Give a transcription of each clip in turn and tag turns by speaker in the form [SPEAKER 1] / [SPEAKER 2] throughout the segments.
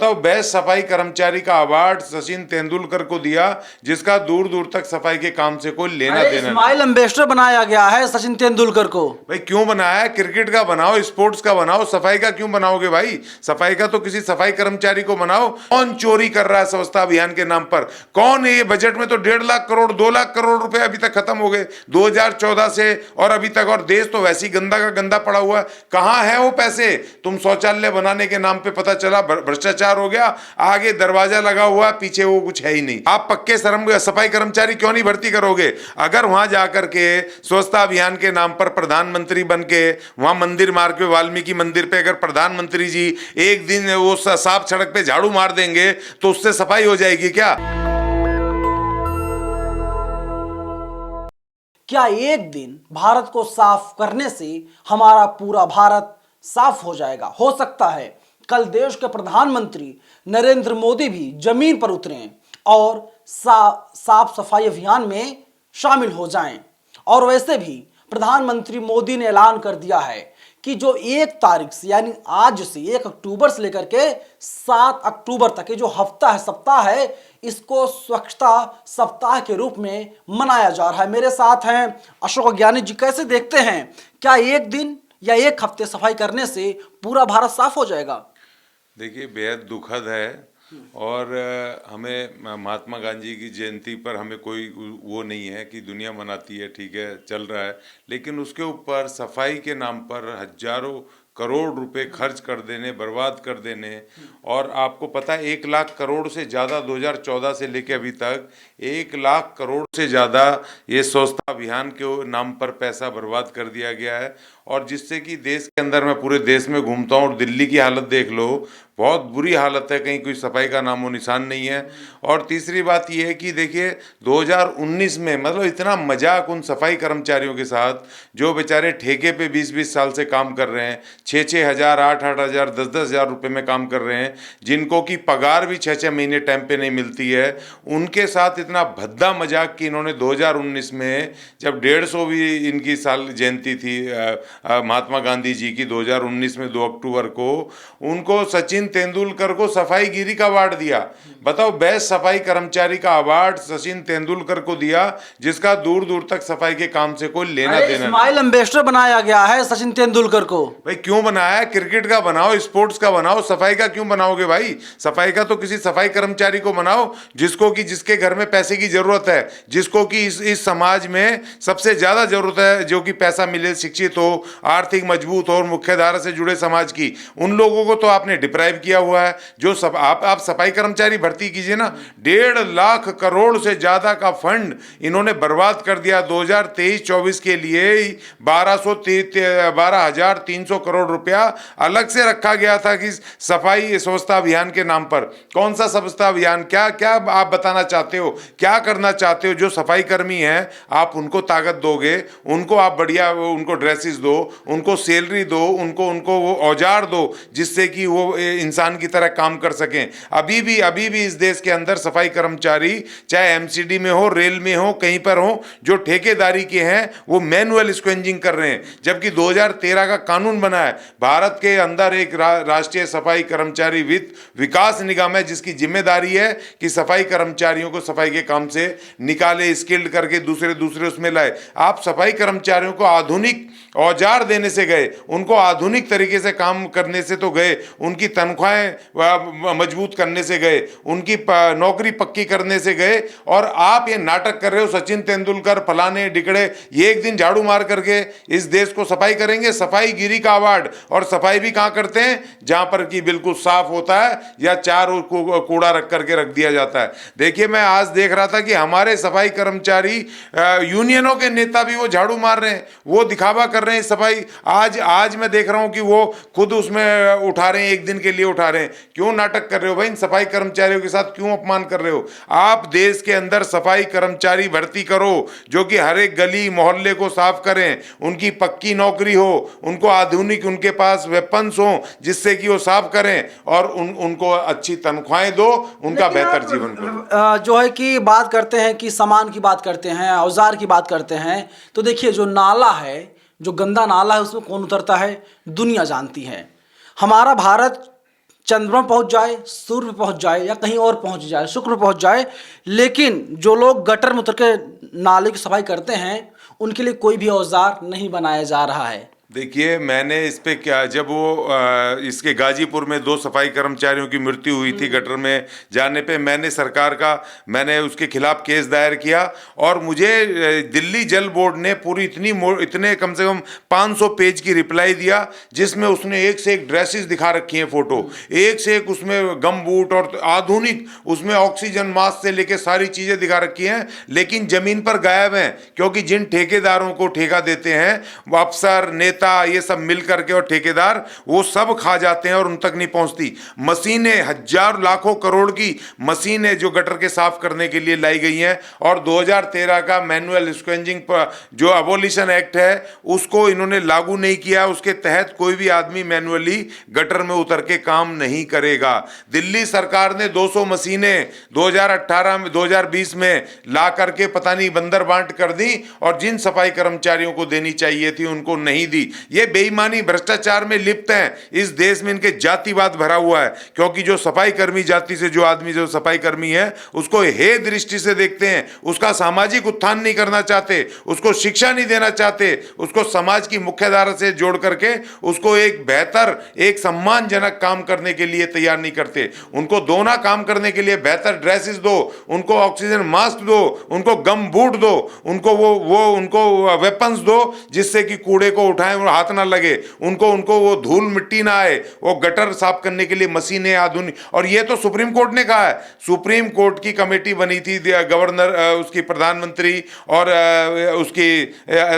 [SPEAKER 1] तो बेस्ट सफाई कर्मचारी का अवार्ड सचिन तेंदुलकर को दिया, जिसका दूर दूर तक सफाई के काम से कोई लेना देना नहीं।
[SPEAKER 2] स्माइल एम्बेसडर बनाया गया है सचिन तेंदुलकर को।
[SPEAKER 1] भाई क्यों बनाया? क्रिकेट का बनाओ, स्पोर्ट्स का बनाओ, सफाई का क्यों बनाओगे भाई? सफाई का तो किसी सफाई कर्मचारी को बनाओ। कौन चोरी कर रहा है स्वच्छता अभियान के नाम पर? कौन है? ये बजट में तो 1.5 लाख करोड़ 2 लाख करोड़ रुपए अभी तक खत्म हो गए 2014 से, और अभी तक। और देश तो वैसे ही गंदा का गंदा पड़ा हुआ है। कहां है वो पैसे? तुम शौचालय बनाने के नाम पे पता चला भ्रष्टाचार हो गया, आगे दरवाजा लगा हुआ, पीछे वो कुछ है ही नहीं। आप पक्के सफाई कर्मचारी क्यों नहीं भर्ती करोगे? अगर वहां जाकर के स्वच्छता अभियान के नाम पर प्रधानमंत्री बन के वहां मंदिर मार के, वाल्मीकि मंदिर पे अगर प्रधानमंत्री जी एक दिन वो साफ सड़क पे झाड़ू मार देंगे तो उससे सफाई हो जाएगी क्या?
[SPEAKER 2] क्या एक दिन भारत को साफ करने से हमारा पूरा भारत साफ हो जाएगा? हो सकता है कल देश के प्रधानमंत्री नरेंद्र मोदी भी जमीन पर उतरें और साफ सफाई अभियान में शामिल हो जाएं। और वैसे भी प्रधानमंत्री मोदी ने ऐलान कर दिया है कि जो 1 तारीख से, यानी आज से 1 अक्टूबर से लेकर के 7 अक्टूबर तक ये जो हफ्ता है, सप्ताह है, इसको स्वच्छता सप्ताह के रूप में मनाया जा रहा है। मेरे साथ हैं अशोक ज्ञानी जी। कैसे देखते हैं, क्या एक दिन या 1 हफ्ते सफाई करने से पूरा भारत साफ हो जाएगा?
[SPEAKER 1] देखिए, बेहद दुखद है। और हमें महात्मा गांधी की जयंती पर हमें कोई वो नहीं है कि दुनिया मनाती है, ठीक है, चल रहा है, लेकिन उसके ऊपर सफाई के नाम पर हजारों करोड़ रुपए खर्च कर देने, बर्बाद कर देने। और आपको पता है 1 लाख करोड़ से ज़्यादा 2014 से लेके अभी तक 1 लाख करोड़ से ज़्यादा ये स्वच्छता अभियान के नाम पर पैसा बर्बाद कर दिया गया है। और जिससे कि देश के अंदर, मैं पूरे देश में घूमता हूँ और दिल्ली की हालत देख लो, बहुत बुरी हालत है, कहीं कोई सफाई का नामो निशान नहीं है। और तीसरी बात यह है कि देखिए 2019 में मतलब इतना मजाक उन सफाई कर्मचारियों के साथ जो बेचारे ठेके पे 20-20 साल से काम कर रहे हैं, 6-6 हज़ार, 8-8 हज़ार, 10-10 हज़ार रुपये में काम कर रहे हैं, जिनको की पगार भी 6-6 महीने टाइम पे नहीं मिलती है, उनके साथ इतना भद्दा मजाक कि इन्होंने 2019 में, जब 150वीं इनकी साल जयंती थी महात्मा गांधी जी की 2019 में 2 अक्टूबर को, उनको सचिन तेंदुलकर को सफाईगिरी का अवार्ड दिया। बताओ, बेस्ट सफाई कर्मचारी का अवार्ड सचिन तेंदुलकर को दिया, जिसका दूर दूर तक सफाई के काम से कोई लेना देना नहीं।
[SPEAKER 2] स्माइल एम्बेसडर बनाया गया है सचिन तेंदुलकर को।
[SPEAKER 1] भाई क्यों बनाया? क्रिकेट का बनाओ, स्पोर्ट्स का बनाओ, सफाई का क्यों बनाओगे भाई? सफाई का तो किसी सफाई कर्मचारी को बनाओ जिसको कि, जिसके घर में पैसे की जरूरत है, जिसको कि इस समाज में सबसे ज्यादा जरूरत है, जो कि पैसा मिले, शिक्षित हो, आर्थिक मजबूत हो और मुख्य धारा से जुड़े समाज की। उन लोगों को तो आपने डिप्राइव किया हुआ है। जो सब आप सफाई कर्मचारी भर्ती कीजिए ना। 1.5 लाख करोड़ से ज्यादा का फंड इन्होंने बर्बाद कर दिया। 2023-24 के लिए 12,300 करोड़ रुपया अलग से रखा गया था कि सफाई स्वच्छता अभियान के नाम पर। कौन सा स्वच्छता अभियान? क्या क्या आप बताना चाहते हो? क्या करना चाहते हो? जो सफाई कर्मी हैं आप उनको ताकत दोगे, उनको आप बढ़िया उनको ड्रेसेस दो, उनको सैलरी दो, उनको वो औजार दो जिससे कि वो इंसान की तरह काम कर सकें। अभी भी इस देश के अंदर सफाई कर्मचारी, चाहे एमसीडी में हो, रेल में हो, कहीं पर हो, जो ठेकेदारी के हैं, वो मैनुअल स्क्वेंजिंग कर रहे हैं। जबकि 2013 का कानून बना है, भारत के अंदर एक राष्ट्रीय सफाई कर्मचारी वित्त विकास निगम है, जिसकी जिम्मेदारी है कि सफाई कर्मचारियों को सफाई के काम से निकाले, स्किल्ड करके दूसरे उसमें लाए। आप सफाई कर्मचारियों को आधुनिक औजार देने से गए, उनको आधुनिक तरीके से काम करने से तो गए, उनकी तनख्वाहें मजबूत करने से गए, उनकी नौकरी पक्की करने से गए। और आप ये नाटक कर रहे हो, सचिन तेंदुलकर फलाने ढिकड़े ये एक दिन झाड़ू मार करके इस देश को सफाई करेंगे। सफाई गिरी का अवार्ड। और सफाई भी कहां करते हैं? जहां पर कि बिल्कुल साफ होता है या चार कूड़ा रख करके रख दिया जाता है। देखिए, मैं आज देख रहा था कि हमारे सफाई कर्मचारी यूनियनों के नेता भी वो झाड़ू मार रहे हैं, वो दिखावा कर रहे हैं सफाई। आज मैं देख रहा हूं कि वो खुद उसमें उठा रहे हैं, एक दिन के लिए उठा रहे हैं। क्यों नाटक कर रहे हो भाई? इन सफाई कर्मचारियों के साथ क्यों अपमान कर रहे हो? आप देश के अंदर सफाई कर्मचारी भर्ती करो जो कि हर एक गली मोहल्ले को साफ करें, उनकी पक्की नौकरी हो, उनको आधुनिक, उनके पास वेपन्स हो जिससे कि वो साफ करें, और उनको अच्छी तनख्वाहें दो, उनका बेहतर जीवन करो।
[SPEAKER 2] जो है कि बात करते हैं कि सामान की बात करते हैं, औजार की बात करते हैं, तो देखिए जो नाला है, जो गंदा नाला है, उसमें कौन उतरता है? दुनिया जानती है। हमारा भारत चंद्रमा पहुंच जाए, सूर्य पहुंच जाए या कहीं और पहुंच जाए, शुक्र पहुंच जाए, लेकिन जो लोग गटर में उतर के नाले की सफाई करते हैं उनके लिए कोई भी औजार नहीं बनाया जा रहा है।
[SPEAKER 1] देखिए, मैंने इस पे क्या, जब वो इसके गाजीपुर में 2 सफाई कर्मचारियों की मृत्यु हुई थी गटर में जाने पे, मैंने उसके खिलाफ केस दायर किया और मुझे दिल्ली जल बोर्ड ने पूरी इतने कम से कम 500 पेज की रिप्लाई दिया, जिसमें उसने एक से एक ड्रेसेस दिखा रखी हैं, फोटो एक से एक, उसमें गम बूट और आधुनिक, उसमें ऑक्सीजन मास्क से लेके सारी चीजें दिखा रखी हैं, लेकिन जमीन पर गायब हैं, क्योंकि जिन ठेकेदारों को ठेका देते हैं वो अफसर, नेता, ये सब मिल करके और ठेकेदार, वो सब खा जाते हैं और उन तक नहीं पहुंचती। मशीनें, हजार लाखों करोड़ की मशीनें जो गटर के साफ करने के लिए लाई गई हैं, और 2013 का मैनुअल स्क्वेंजिंग जो अबोलिशन एक्ट है उसको इन्होंने लागू नहीं किया, उसके तहत कोई भी आदमी मैनुअली गटर में उतर के काम नहीं करेगा। दिल्ली सरकार ने 200 मशीनें 2018 में 2020 में ला करके पता नहीं बंदर बांट कर दी, और जिन सफाई कर्मचारियों को देनी चाहिए थी उनको नहीं दी। ये बेईमानी, भ्रष्टाचार में लिप्त हैं। इस देश में इनके जातिवाद भरा हुआ है, क्योंकि जो सफाई कर्मी जाति से जो आदमी, जो सफाई कर्मी है, उसको हे दृष्टि से देखते हैं, उसका सामाजिक उत्थान नहीं करना चाहते, उसको शिक्षा नहीं देना चाहते, उसको समाज की मुख्यधारा से जोड़ करके उसको एक बेहतर, एक सम्मानजनक काम करने के लिए तैयार नहीं करते। उनको दोना काम करने के लिए बेहतर ड्रेसेस दो, उनको ऑक्सीजन मास्क दो, उनको गम बूट दो, उनको उनको वेपन्स दो, जिससे कि कूड़े को उठाएं और हाथ ना लगे, उनको वो धूल मिट्टी ना आए, वो गटर साफ करने के लिए मशीनें आधुनिक। और ये तो सुप्रीम कोर्ट ने कहा है, सुप्रीम कोर्ट की कमेटी बनी थी, गवर्नर, उसकी प्रधानमंत्री और उसकी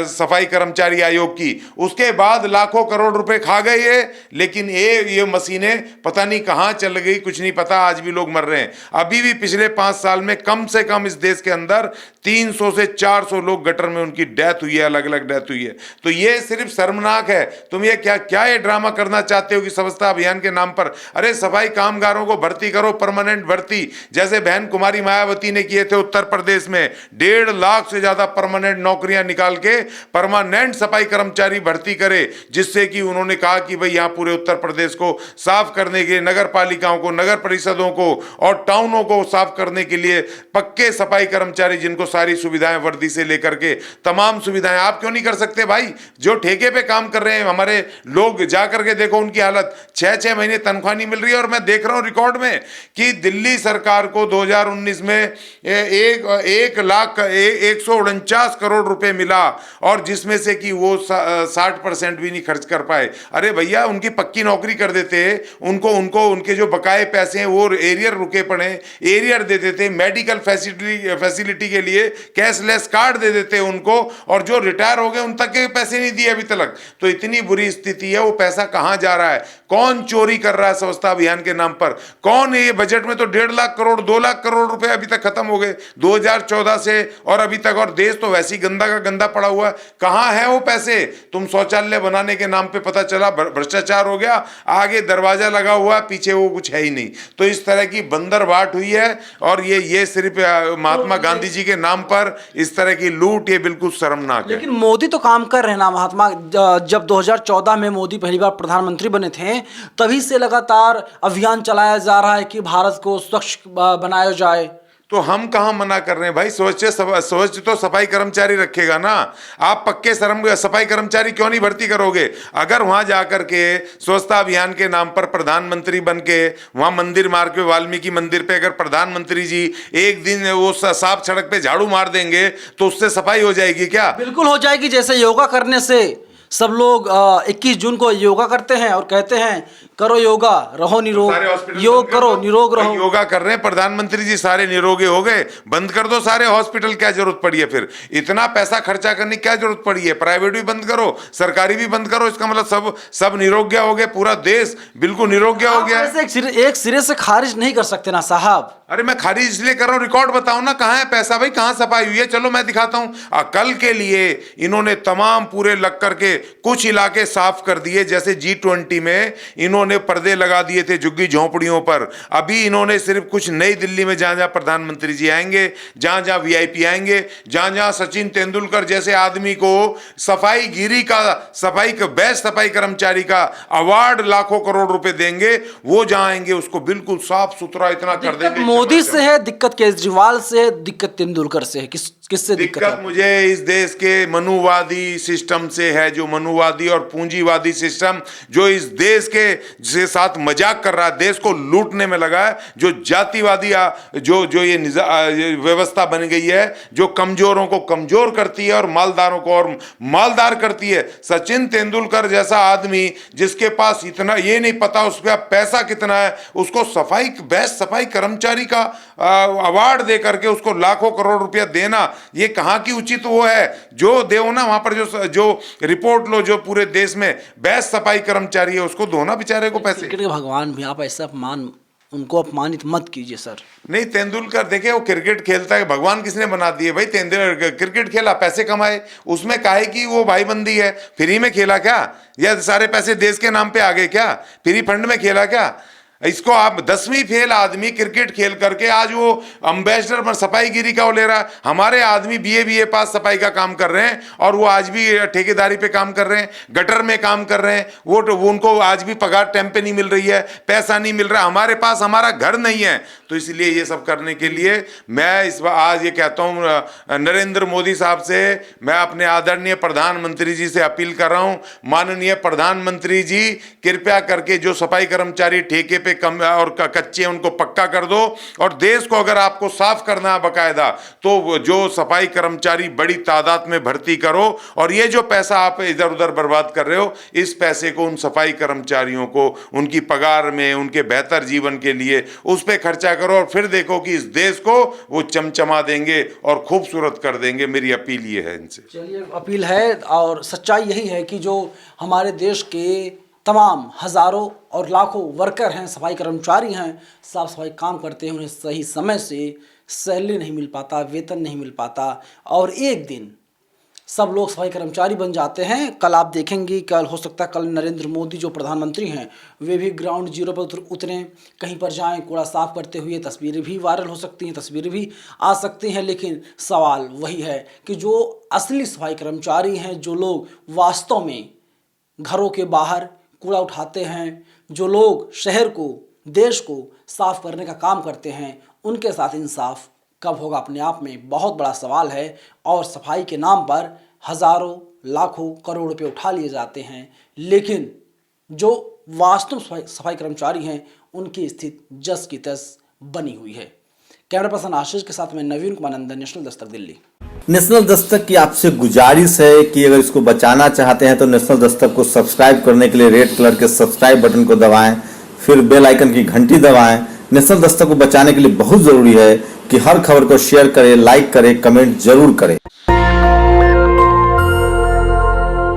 [SPEAKER 1] सफाई कर्मचारी आयोग की, उसके बाद लाखों करोड़ रुपए खा गए ये, लेकिन ये मशीनें पता नहीं कहां चल गई, कुछ नहीं पता। आज भी लोग मर रहे हैं। अभी भी पिछले 5 साल में कम से कम इस देश के अंदर 300 से 400 लोग गटर में उनकी डेथ हुई है, अलग अलग डेथ हुई है। तो ये सिर्फ शर्मनाक है। तुम ये क्या ये ड्रामा करना चाहते हो कि स्वच्छता अभियान के नाम पर? अरे सफाई कामगारों को भर्ती करो, परमानेंट भर्ती, जैसे बहन कुमारी मायावती ने किए थे उत्तर प्रदेश में। 1.5 लाख से ज्यादा परमानेंट नौकरियां निकाल के परमानेंट सफाई कर्मचारी भर्ती करे, जिससे कि उन्होंने कहा कि भाई यहां पूरे उत्तर प्रदेश को साफ करने के, नगर पालिकाओं को, नगर परिषदों को और टाउनों को साफ करने के लिए पक्के सफाई कर्मचारी, जिनको सारी सुविधाएं, वर्दी से लेकर के तमाम सुविधाएं। आप क्यों नहीं कर सकते भाई? जो ठेके पे काम कर रहे हैं हमारे लोग, जा करके देखो उनकी हालत, 6-6 महीने तनख्वाह नहीं मिल रही है। और मैं देख रहा हूं रिकॉर्ड में कि दिल्ली सरकार को 2019 में 1,149 करोड़ रुपए मिला, और जिसमें से कि वो 60% भी नहीं खर्च कर पाए। अरे भैया, उनकी पक्की नौकरी कर देते, उनको उनके जो बकाए पैसे हैं वो एरियर रुके पड़े, एरियर दे देते, मेडिकल फैसिलिटी के लिए कैशलेस कार्ड दे देते उनको, और जो रिटायर हो गए उन तक के पैसे नहीं दिए अभी तक। तो इतनी बुरी स्थिति है। वो पैसा कहां जा रहा है? कौन चोरी कर रहा है स्वच्छता अभियान के नाम पर? कौन? ये बजट में तो 1.5 लाख करोड़, 2 लाख करोड़ रुपए अभी तक खत्म हो गए 2014 से और अभी तक, और देश तो वैसे ही गंदा का गंदा पड़ा हुआ है। कहां है वो पैसे? तुम शौचालय बनाने के नाम पे पता चला भ्रष्टाचार हो गया, आगे दरवाजा लगा हुआ, पीछे वो कुछ है ही नहीं। तो इस तरह की बंदरबाट हुई है, और ये सिर्फ महात्मा गांधी जी के नाम पर इस तरह की लूट, ये बिल्कुल शर्मनाक है।
[SPEAKER 2] लेकिन मोदी तो काम कर रहे हैं ना महात्मा। जब 2014 में मोदी पहली बार प्रधानमंत्री बने थे, तभी से लगातार अभियान चलाया जा रहा है कि भारत को स्वच्छ बनाया जाए।
[SPEAKER 1] तो हम कहां मना कर रहे हैं भाई? स्वच्छ तो सफाई कर्मचारी रखेगा ना। आप पक्के सफाई कर्मचारी क्यों नहीं भर्ती करोगे? अगर वहां जाकर के स्वच्छता अभियान के नाम पर प्रधानमंत्री बन के वहां मंदिर मार्ग पे, वाल्मीकि मंदिर पे, अगर प्रधानमंत्री जी एक दिन वो साफ सड़क पे झाड़ू मार देंगे तो उससे सफाई हो जाएगी क्या?
[SPEAKER 2] बिल्कुल हो जाएगी। जैसे योगा करने से सब लोग 21 जून को योगा करते हैं और कहते हैं करो योगा, रहो निरोग, योग करो, निरोग रहो।
[SPEAKER 1] योगा कर रहे हैं प्रधानमंत्री जी, सारे निरोगी हो गए। बंद कर दो सारे हॉस्पिटल, क्या जरूरत पड़ी है फिर? इतना पैसा खर्चा करने की क्या जरूरत पड़ी है? प्राइवेट भी बंद करो, सरकारी भी बंद करो। इसका मतलब सब निरोग्य हो गए, पूरा देश बिल्कुल निरोग्य हो गया।
[SPEAKER 2] एक सिरे से खारिज नहीं कर सकते ना साहब।
[SPEAKER 1] अरे मैं खारिज इसलिए कर रहा हूं, रिकॉर्ड बताओ ना, कहां है पैसा भाई? कहां सफाई हुई है? चलो मैं दिखाता हूं। कल के लिए इन्होंने तमाम पूरे लग करके कुछ इलाके साफ कर दिए, जैसे G20 में इन्होंने इन्होंने पर्दे लगा दिए थे झुग्गी झोंपड़ियों पर, अभी इन्होंने सिर्फ कुछ नई दिल्ली में जहां जहां प्रधानमंत्री जी आएंगे, जहां जहां वीआईपी आएंगे, जहां जहां सचिन तेंदुलकर जैसे आदमी को बेस्ट सफाई कर्मचारी का अवार्ड लाखों करोड़ रुपए देंगे, वो जहां आएंगे उसको बिल्कुल साफ सुथरा इतना कर
[SPEAKER 2] दिक्कत
[SPEAKER 1] देंगे।
[SPEAKER 2] मोदी से है, दिक्कत केजरीवाल से है, दिक्कत तेंदुलकर से है, किससे दिक्कत है?
[SPEAKER 1] मुझे इस देश के मनुवादी सिस्टम से है, जो मनुवादी और पूंजीवादी सिस्टम जो इस देश के साथ मजाक कर रहा है, देश को लूटने में लगा है, जो जातिवादी जो ये व्यवस्था बन गई है, जो कमजोरों को कमजोर करती है और मालदारों को और मालदार करती है। सचिन तेंदुलकर जैसा आदमी जिसके पास इतना ये नहीं पता उसका पैसा कितना है, उसको बेस्ट सफाई कर्मचारी का अवार्ड दे करके उसको लाखों करोड़ रुपया देना, ये कहां की उचित वो है? जो दो ना वहां पर जो रिपोर्ट लो, जो पूरे देश में बेस्ट सफाई कर्मचारी है उसको दो ना बेचारे को पैसे।
[SPEAKER 2] क्रिकेट के भगवान भी, आप ऐसा उनको अपमानित मत कीजिए सर।
[SPEAKER 1] नहीं, तेंदुलकर देखिए वो क्रिकेट खेलता है, भगवान किसने बना दिए भाई? तेंदुलकर क्रिकेट खेला, पैसे कमाए, उसमें काहे की वो भाईबंदी है? फ्री में खेला क्या, या सारे पैसे देश के नाम पे आ गए क्या? फ्री फंड में खेला क्या? इसको आप 10वीं फेल आदमी क्रिकेट खेल करके आज वो अम्बेसडर पर सफाईगिरी का वो ले रहा है। हमारे आदमी बीए पास सफाई का काम कर रहे हैं और वो आज भी ठेकेदारी पे काम कर रहे हैं, गटर में काम कर रहे हैं, वो उनको आज भी पगार टाइम पे नहीं मिल रही है, पैसा नहीं मिल रहा, हमारे पास हमारा घर नहीं है। तो इसलिए ये सब करने के लिए मैं इस बार आज ये कहता हूँ नरेंद्र मोदी साहब से, मैं अपने आदरणीय प्रधानमंत्री जी से अपील कर रहा हूँ, माननीय प्रधानमंत्री जी कृपया करके जो सफाई कर्मचारी ठेके पे कम और कच्चे उनको पक्का कर दो, और देश को अगर आपको साफ करना है बकायदा तो जो सफाई कर्मचारी बड़ी तादाद में भर्ती करो, और ये जो पैसा आप इधर उधर बर्बाद कर रहे हो, इस पैसे को उन सफाई कर्मचारियों को उनकी पगार में, उनके बेहतर जीवन के लिए उस पर खर्चा करो, और फिर देखो कि इस देश को वो चमचमा देंगे और खूबसूरत कर देंगे। मेरी अपील ये है इनसे।
[SPEAKER 2] चलिए, अपील है और सच्चाई यही है कि जो हमारे देश के तमाम हजारों और लाखों वर्कर हैं, सफाई कर्मचारी हैं, साफ सफाई काम करते हैं, उन्हें सही समय से सैलरी नहीं मिल पाता, वेतन नहीं मिल पाता, और एक दिन सब लोग सफाई कर्मचारी बन जाते हैं। कल आप देखेंगे, कल हो सकता है कल नरेंद्र मोदी जो प्रधानमंत्री हैं वे भी ग्राउंड जीरो पर उतरें, कहीं पर जाएं, कूड़ा साफ करते हुए तस्वीरें भी वायरल हो सकती हैं, तस्वीरें भी आ सकती हैं। लेकिन सवाल वही है कि जो असली सफाई कर्मचारी हैं, जो लोग वास्तव में घरों के बाहर कूड़ा उठाते हैं, जो लोग शहर को, देश को साफ करने का काम करते हैं, उनके साथ इंसाफ कब होगा? अपने आप में बहुत बड़ा सवाल है। और सफाई के नाम पर हजारों लाखों करोड़ रुपए उठा लिए जाते हैं, लेकिन जो वास्तव सफाई कर्मचारी हैं उनकी स्थिति जस की तस बनी हुई है। कैमरा पर्सन आशीष के साथ मैं नवीन कुमार नंदन, नेशनल दस्तक दिल्ली।
[SPEAKER 3] नेशनल दस्तक की आपसे गुजारिश है कि अगर इसको बचाना चाहते हैं तो नेशनल दस्तक को सब्सक्राइब करने के लिए रेड कलर के सब्सक्राइब बटन को दबाएं, फिर बेल आइकन की घंटी दबाएं। नेशनल दस्तक को बचाने के लिए बहुत जरूरी है कि हर खबर को शेयर करें, लाइक करें, कमेंट जरूर करें।